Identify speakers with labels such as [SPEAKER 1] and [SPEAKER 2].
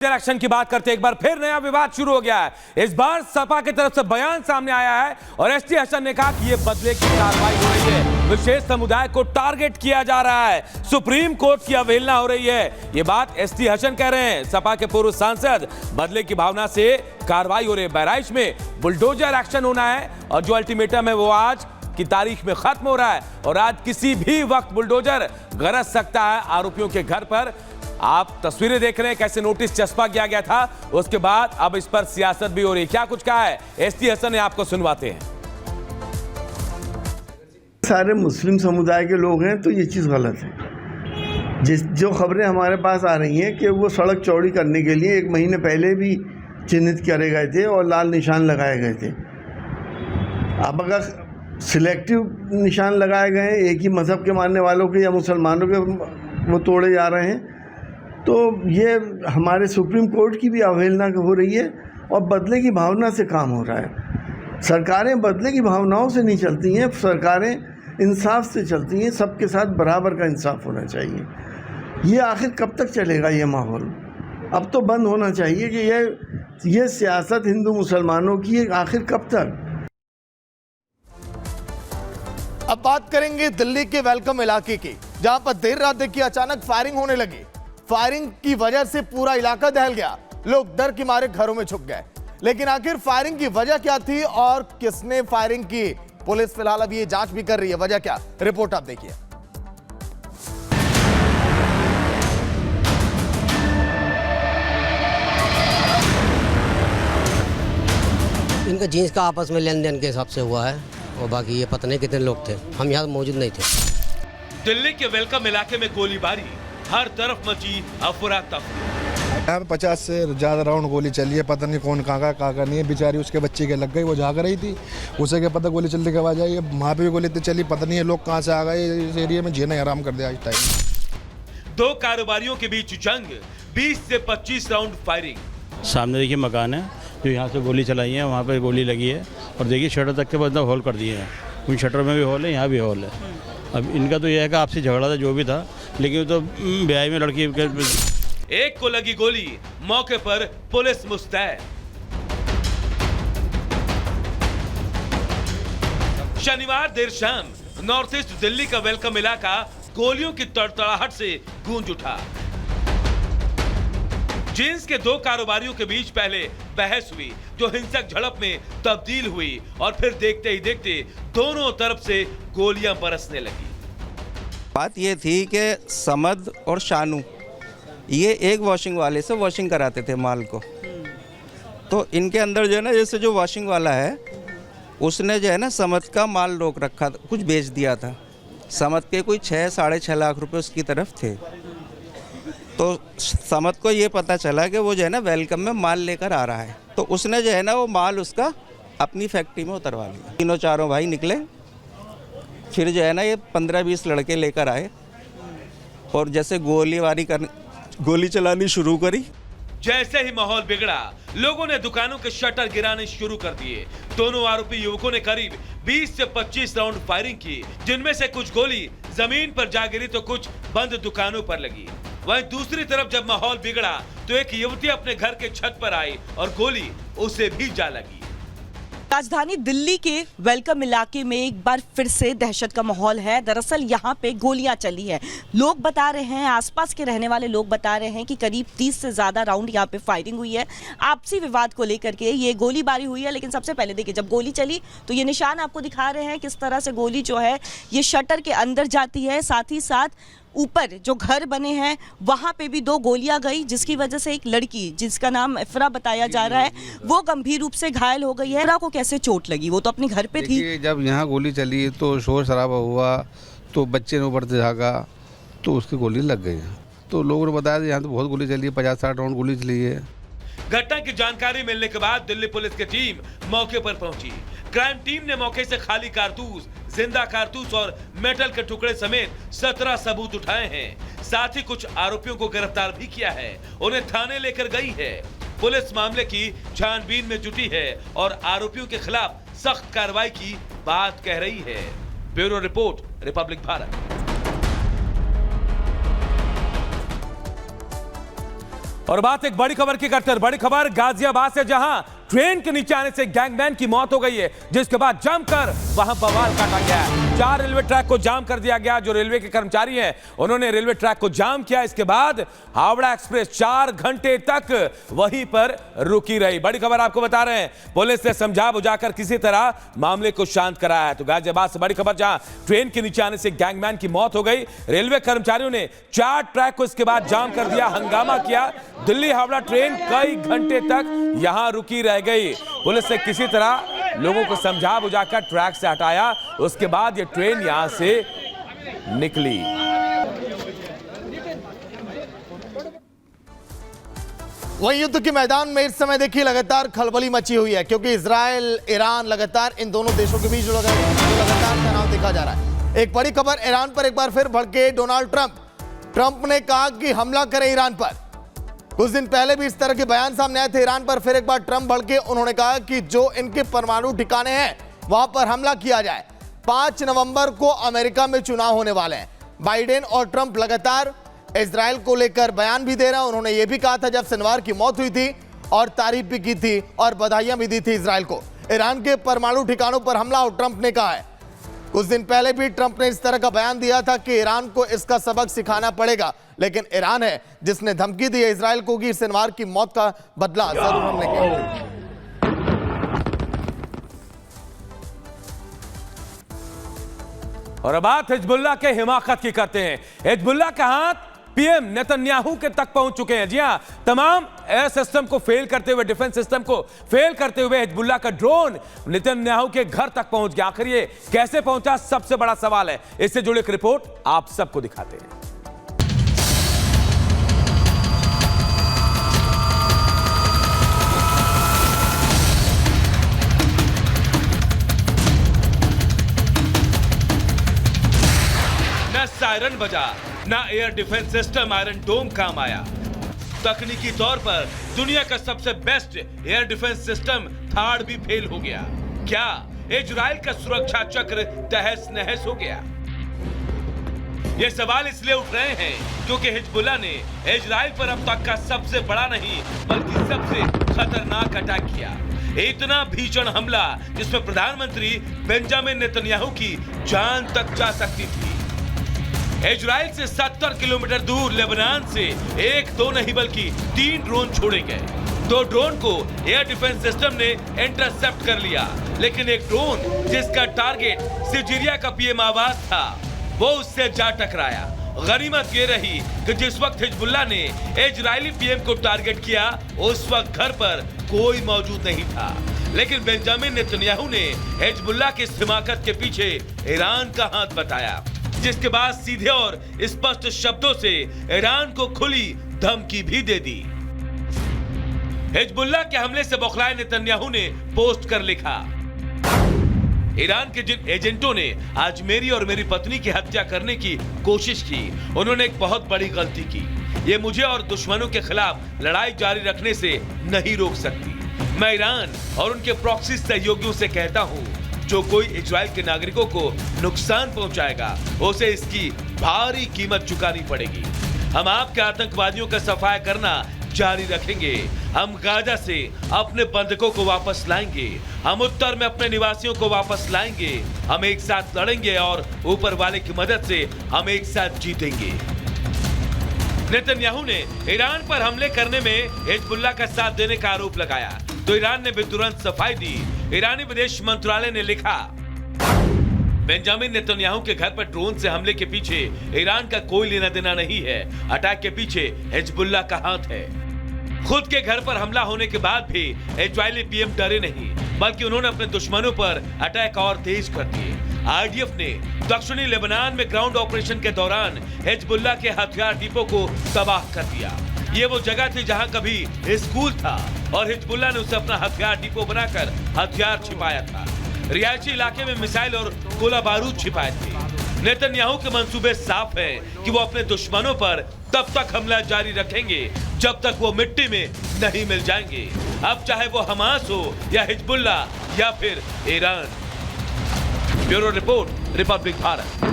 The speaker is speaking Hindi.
[SPEAKER 1] एक्शन की बात करते एक बार फिर नया विवाद शुरू हो गया है। इस बार सपा की तरफ से बयान सामने आया है और एसटी हसन ने कहा कि यह बदले की कार्रवाई हो रही है, विशेष समुदाय को टारगेट किया जा रहा है, सुप्रीम कोर्ट की अवहेलना हो रही है। यह बात एसटी हसन कह रहे हैं। सपा के पूर्व सांसद बदले की भावना से कार्रवाई हो रही है। बहराइच में बुलडोजर एक्शन होना है और जो अल्टीमेटम है वो आज की तारीख में खत्म हो रहा है और आज किसी भी वक्त बुलडोजर गरज सकता है आरोपियों के घर पर। आप तस्वीरें देख रहे हैं कैसे नोटिस चस्पा किया गया था, उसके बाद अब इस पर सियासत भी हो रही है। क्या कुछ कहा है एसटी हसन ने, आपको सुनवाते हैं।
[SPEAKER 2] सारे मुस्लिम समुदाय के लोग हैं तो ये चीज़ गलत है। जो खबरें हमारे पास आ रही हैं कि वो सड़क चौड़ी करने के लिए 1 महीने पहले भी चिन्हित करे गए थे और लाल निशान लगाए गए थे। अब अगर सिलेक्टिव निशान लगाए गए हैं एक ही मज़हब के मानने वालों के या मुसलमानों के, वो तोड़े जा रहे हैं, तो ये हमारे सुप्रीम कोर्ट की भी अवहेलना हो रही है और बदले की भावना से काम हो रहा है। सरकारें बदले की भावनाओं से नहीं चलती हैं, सरकारें इंसाफ से चलती हैं। सबके साथ बराबर का इंसाफ होना चाहिए। ये आखिर कब तक चलेगा ये माहौल? अब तो बंद होना चाहिए कि ये सियासत हिंदू मुसलमानों की आखिर कब तक।
[SPEAKER 3] अब बात करेंगे दिल्ली के वेलकम इलाके की, जहां पर देर रात देखिए अचानक फायरिंग होने लगी। फायरिंग की वजह से पूरा इलाका दहल गया, लोग डर के मारे घरों में छुप गए। लेकिन आखिर फायरिंग की वजह क्या थी और किसने फायरिंग की, पुलिस फिलहाल अब ये जांच भी कर रही है। वजह क्या, रिपोर्ट आप देखिए।
[SPEAKER 4] इनका जींस का आपस में लेन देन के हिसाब से हुआ है और बाकी ये पता नहीं कितने लोग थे, हम यहाँ मौजूद नहीं थे।
[SPEAKER 1] दिल्ली के वेलकम इलाके में गोलीबारी, हर तरफ मची अफरा तफरी।
[SPEAKER 5] यहाँ पे 50 से ज़्यादा राउंड गोली चली है, पता नहीं कौन कहाँ का नहीं है। बेचारी उसके बच्चे के लग गई, वो जाग रही थी, उसे क्या पता गोली चलने के आवाज़ आई। वहाँ पे भी गोली चली, पता नहीं है लोग कहाँ से आ गए, इस एरिया में जीना आराम कर दिया आज टाइम।
[SPEAKER 1] दो कारोबारियों के बीच जंग, 20 से 25 राउंड फायरिंग।
[SPEAKER 6] सामने देखिए मकान है, जो यहाँ से गोली चलाई है, वहाँ पे गोली लगी है और देखिए शटर तक के बंदा होल कर दिए हैं। उन शटर में भी होल है, यहाँ भी होल है। अब इनका तो यह है कि आपसे झगड़ा था जो भी था, लेकिन तो ब्याह में लड़की
[SPEAKER 1] एक को लगी गोली, मौके पर पुलिस मुस्तैद। शनिवार देर शाम नॉर्थ ईस्ट दिल्ली का वेलकम इलाका गोलियों की तड़तड़ाहट से गूंज उठा। जींस के दो कारोबारियों के बीच पहले बहस हुई, जो हिंसक झड़प में तब्दील हुई और फिर देखते ही देखते दोनों तरफ से गोलियां बरसने लगी।
[SPEAKER 7] बात ये थी कि समद और शानू ये एक वॉशिंग वाले से वॉशिंग कराते थे माल को। तो इनके अंदर जो है ना, जैसे जो वॉशिंग वाला है उसने जो है ना समद का माल रोक रखा था, कुछ बेच दिया था। समद के कोई 6-6.5 लाख रुपए उसकी तरफ थे। तो समद को ये पता चला कि वो जो है ना वेलकम में माल लेकर आ रहा है, तो उसने जो है ना वो माल उसका अपनी फैक्ट्री में उतरवा लिया। तीनों चारों भाई निकले, फिर जो है ना ये 15-20 लड़के लेकर आए और जैसे गोली चलानी शुरू करी।
[SPEAKER 1] जैसे ही माहौल बिगड़ा, लोगों ने दुकानों के शटर गिराने शुरू कर दिए। दोनों आरोपी युवकों ने करीब 20 से 25 राउंड फायरिंग की, जिनमें से कुछ गोली जमीन पर जा गिरी तो कुछ बंद दुकानों पर लगी। वहीं दूसरी तरफ जब माहौल बिगड़ा तो एक युवती अपने घर के छत पर आई और गोली उसे भी जा लगी।
[SPEAKER 8] राजधानी दिल्ली के वेलकम इलाके में एक बार फिर से दहशत का माहौल है। दरअसल यहाँ पे गोलियां चली हैं। लोग बता रहे हैं, आसपास के रहने वाले लोग बता रहे हैं कि करीब 30 से ज़्यादा राउंड यहाँ पे फायरिंग हुई है। आपसी विवाद को लेकर के ये गोलीबारी हुई है। लेकिन सबसे पहले देखिए, जब गोली चली तो ये निशान आपको दिखा रहे हैं किस तरह से गोली जो है ये शटर के अंदर जाती है। साथ ही साथ ऊपर जो घर बने हैं वहाँ पे भी 2 गोलियां गई, जिसकी वजह से एक लड़की जिसका नाम इफ्रा बताया जा रहा है वो गंभीर रूप से घायल हो गई है। इफ्रा को कैसे चोट लगी? वो तो अपने घर पे थी।
[SPEAKER 5] जब यहाँ गोली चली तो शोर शराबा हुआ, तो बच्चे ने ऊपर से झाँका तो उसकी गोली लग गई। तो लोगों ने बताया यहाँ तो बहुत गोली चली है, 50-60 राउंड गोली चली है।
[SPEAKER 1] घटना की जानकारी मिलने के बाद दिल्ली पुलिस की टीम मौके पर पहुंची। क्राइम टीम ने मौके से खाली कारतूस, जिंदा कारतूस और मेटल के टुकड़े समेत 17 सबूत उठाए हैं। साथ ही कुछ आरोपियों को गिरफ्तार भी किया है, उन्हें थाने लेकर गई है। पुलिस मामले की छानबीन में जुटी है और आरोपियों के खिलाफ सख्त कार्रवाई की बात कह रही है। Bureau report, Republic Bharat. और बात एक बड़ी खबर की करते हैं। बड़ी खबर गाजियाबाद से, जहां ट्रेन के नीचे आने से गैंगमैन की मौत हो गई है, जिसके बाद जमकर वहां बवाल काटा गया है। 4 रेलवे ट्रैक को जाम कर दिया गया। जो रेलवे के कर्मचारी हैं उन्होंने रेलवे ट्रैक को जाम किया। इसके बाद हावड़ा एक्सप्रेस 4 घंटे तक वहीं पर रुकी रही। बड़ी खबर आपको बता रहे हैं, पुलिस ने समझा बुझाकर किसी तरह मामले को शांत कराया है। तो गाजियाबाद से बड़ी खबर, जहां ट्रेन के नीचे आने से गैंगमैन की मौत हो गई। रेलवे कर्मचारियों ने 4 ट्रैक को इसके बाद जाम कर दिया, हंगामा किया। दिल्ली हावड़ा ट्रेन कई घंटे तक यहां रुकी रह गई। पुलिस ने किसी तरह लोगों को समझा बुझाकर ट्रैक से हटाया। उसके बाद ये ट्रेन यहां से निकली।
[SPEAKER 3] वहीं युद्ध के मैदान में इस समय देखिए लगातार खलबली मची हुई है, क्योंकि इजराइल ईरान लगातार इन दोनों देशों के बीच जो लगातार तनाव देखा जा रहा है। एक बड़ी खबर, ईरान पर एक बार फिर भड़के डोनाल्ड ट्रंप ने कहा कि हमला करें ईरान पर। कुछ दिन पहले भी इस तरह के बयान सामने आए थे ईरान पर। फिर एक बार ट्रंप भड़के, उन्होंने कहा कि जो इनके परमाणु ठिकाने हैं वहां पर हमला किया जाए। 5 नवंबर को अमेरिका में चुनाव होने वाले हैं। बाइडेन और ट्रंप लगातार इजराइल को लेकर बयान भी दे रहे हैं। उन्होंने यह भी कहा था जब सिनवार की मौत हुई थी, और तारीफ भी की थी और बधाइयां भी दी थी इजराइल को। ईरान के परमाणु ठिकानों पर हमला, और ट्रंप ने कहा है। कुछ दिन पहले भी ट्रंप ने इस तरह का बयान दिया था कि ईरान को इसका सबक सिखाना पड़ेगा, लेकिन ईरान है जिसने धमकी दी है इजराइल को कि सिनवार की मौत का बदला जरूर हम लेंगे।
[SPEAKER 1] और अब बात हिजबुल्लाह के हिमाकत की करते हैं। हिजबुल्लाह का हाथ पीएम नेतन्याहू के तक पहुंच चुके हैं। जी हां, तमाम एयर सिस्टम को फेल करते हुए, डिफेंस सिस्टम को फेल करते हुए हिजबुल्लाह का ड्रोन नेतन्याहू के घर तक पहुंच गया। आखिर ये कैसे पहुंचा, सबसे बड़ा सवाल है। इससे जुड़ी एक रिपोर्ट आप सबको दिखाते हैं।
[SPEAKER 9] न सायरन बजा, ना एयर डिफेंस सिस्टम आयरन डोम काम आया। तकनीकी तौर पर दुनिया का सबसे बेस्ट एयर डिफेंस सिस्टम थाड़ भी फेल हो गया। क्या इजराइल का सुरक्षा चक्र तहस नहस हो गया? ये सवाल इसलिए उठ रहे हैं क्योंकि हिजबुल्लाह ने इजराइल पर अब तक का सबसे बड़ा नहीं बल्कि सबसे खतरनाक अटैक किया। इतना भीषण हमला जिसमें प्रधानमंत्री बेंजामिन नेतन्याहू की जान तक जा सकती थी। इजराइल से 70 किलोमीटर दूर लेबनान से 1-2 नहीं बल्कि 3 ड्रोन छोड़े गए। 2 ड्रोन को एयर डिफेंस सिस्टम ने इंटरसेप्ट कर लिया, लेकिन एक ड्रोन जिसका टारगेट सिजिरिया का पीएम आवास था, वो उससे जा टकराया। गनीमत ये रही कि जिस वक्त हिजबुल्लाह ने इजरायली पीएम को टारगेट किया, उस वक्त घर पर कोई मौजूद नहीं था। लेकिन बेंजामिन नेतन्याहू ने हिजबुल्लाह की इस हिमाकत के पीछे ईरान का हाथ बताया, जिसके बाद सीधे और स्पष्ट शब्दों से ईरान को खुली धमकी भी दे दी। हिजबुल्लाह के हमले से बौखलाए नेतन्याहू ने पोस्ट कर लिखा, ईरान के जिन एजेंटों ने आज मेरी और मेरी पत्नी की हत्या करने की कोशिश की, उन्होंने एक बहुत बड़ी गलती की। ये मुझे और दुश्मनों के खिलाफ लड़ाई जारी रखने से नहीं रोक सकती। मैं ईरान और उनके प्रॉक्सी सहयोगियों से कहता हूँ, जो कोई इजराइल के नागरिकों को नुकसान पहुंचाएगा उसे इसकी भारी कीमत चुकानी पड़ेगी। हम आपके आतंकवादियों का सफाया करना जारी रखेंगे। हम गाजा से अपने बंधकों को वापस लाएंगे। हम उत्तर में अपने निवासियों को वापस लाएंगे। हम एक साथ लड़ेंगे और ऊपर वाले की मदद से हम एक साथ जीतेंगे। नेतन्याहू ने ईरान पर हमले करने में हिजबुल्लाह का साथ देने का आरोप लगाया, तो ईरान ने भी तुरंत सफाई दी। ईरानी विदेश मंत्रालय ने लिखा, बेंजामिन नेतन्याहू के घर पर ड्रोन से हमले के पीछे ईरान का कोई लेना देना नहीं है। अटैक के पीछे हिजबुल्लाह का हाथ है। खुद के घर पर हमला होने के बाद भी इजरायली पीएम डरे नहीं, बल्कि उन्होंने अपने दुश्मनों पर अटैक और तेज कर दिए। आईडीएफ ने दक्षिणी लेबनान में ग्राउंड ऑपरेशन के दौरान हिजबुल्लाह के हथियार डिपो को तबाह कर दिया। ये वो जगह थी जहां कभी स्कूल था और हिजबुल्लाह ने उसे अपना हथियार डिपो बनाकर हथियार छिपाया था। रिहायशी इलाके में मिसाइल और गोला बारूद छिपाए थे। नेतन्याहू के मंसूबे साफ हैं कि वो अपने दुश्मनों पर तब तक हमला जारी रखेंगे जब तक वो मिट्टी में नहीं मिल जाएंगे, अब चाहे वो हमास हो या हिजबुल्लाह या फिर Iran. Bureau report, Republic Bharat.